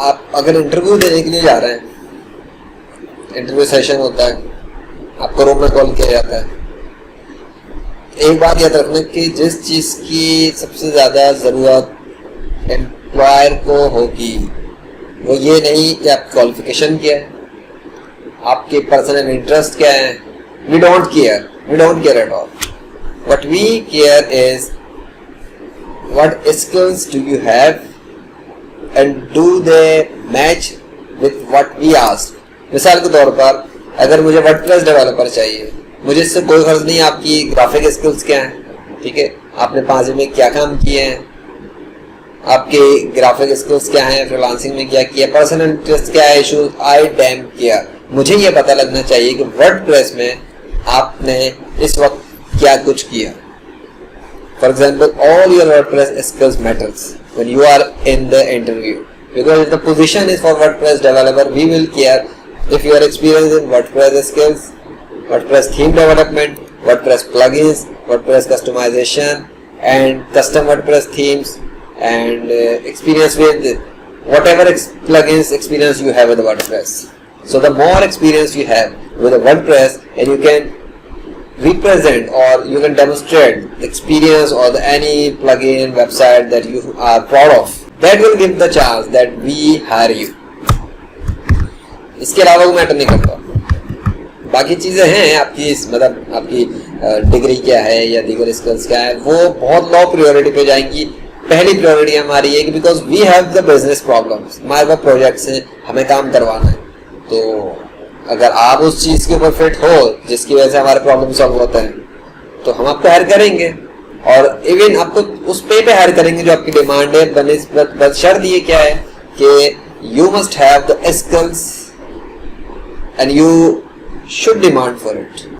आप अगर इंटरव्यू देने के लिए जा रहे हैं, इंटरव्यू सेशन होता है, आपको रूम में कॉल किया जाता है, एक बात याद रखना कि जिस चीज़ की सबसे ज़्यादा ज़रूरत एम्प्लॉयर को होगी वो ये नहीं कि आप क्वालिफिकेशन क्या है, आपके पर्सनल इंटरेस्ट क्या है. We don't care at all. What we care is what skills do you have and do they match with what we ask. मिसाल के तौर पर अगर मुझे वर्डप्रेस डेवलपर चाहिए, मुझे इससे कोई गर्ज नहीं आपकी ग्राफिक स्किल्स क्या हैं, ठीक है, आपने 5 में क्या काम किए हैं, आपके ग्राफिक स्किल्स क्या हैं, फ्रीलांसिंग में क्या किया, पर्सनल इंटरेस्ट क्या है, इशूज आई डैम किया. मुझे ये पता लगना चाहिए कि वर्डप्रेस में आपने इस वक्त क्या कुछ किया. For example, all your WordPress skills matters when you are in the interview, because the position is for WordPress developer. We will care if you are experienced in WordPress skills, WordPress theme development, WordPress plugins, WordPress customization and custom WordPress themes, and experience with whatever plugins experience you have with WordPress. So the more experience you have with the WordPress, and you can represent or you can demonstrate the experience or any plugin website that you are proud of, that will give the chance that we hire you. इसके अलावा वो matter नहीं करता. बाकी चीज़ें हैं आपकी, मतलब आपकी डिग्री क्या है या दीगर स्किल्स क्या है, वो बहुत लो प्रायोरिटी पे जाएंगी. पहली प्रायोरिटी हमारी है कि because we have the business problems, हमारे पास प्रोजेक्ट्स हैं, हमें काम करवाना है. तो अगर आप उस चीज़ के ऊपर फिट हो जिसकी वजह से हमारे प्रॉब्लम सॉल्व होते हैं, तो हम आपको हायर करेंगे. और इवन आपको उस पे हायर करेंगे जो आपकी डिमांड है. बस शर्त ये क्या है कि you must have the skills and you should demand for it.